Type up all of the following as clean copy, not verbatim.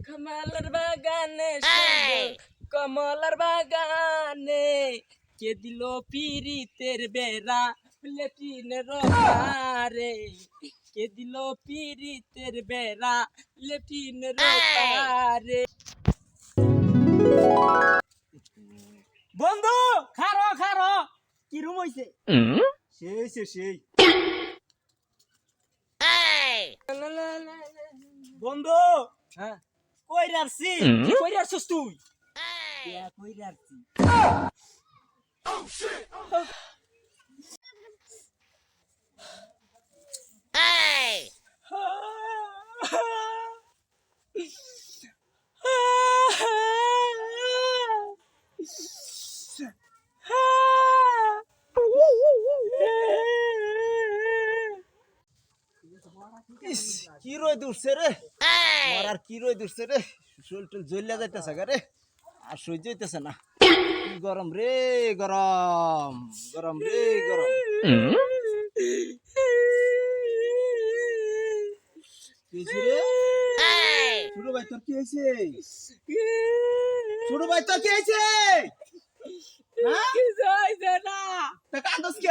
কমলার বাগানে সুন্দর কমলার বাগানে কে দিল পিরিতের বেড়া লেফটিনের পারে কে দিল পিরিতের বেড়া লেফটিনের পারে। বন্ধু খারো খারো কি রুম হইছে সেই সে সেই বন্ধু হ্যাঁ কই রাখছি কি কইরা আছিস তুই কই রাখছি কি রই দূরছে রে মারার কি রই দূরছে রে শরীর টল জ্বলিয়া যাইতেছে রে আর সহ্য হইতেছে না কি গরম রে গরম গরম রে গরম কি হইছে রে ছোট ভাই তোর কি হইছে ছোট ভাই তোর কি হইছে হ্যাঁ কিছু হইছে না তা কান্দস কে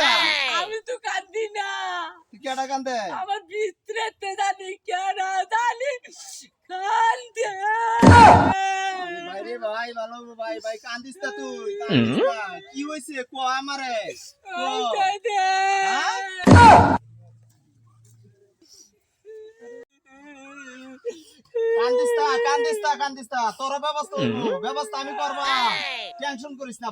আমি তো কাঁদি না তুই কেডা কান্দে আমার ভিতরেতে জানি কেন জানি কান্দে ভাই রে ভাই ভালো ভাই ভাই কান্দিস না তুই কান্দিস না কি হইছে কো আমারে কো কান্দিস না তোর ব্যবস্থা হইবো ব্যবস্থা আমি করব টেনশন করিস না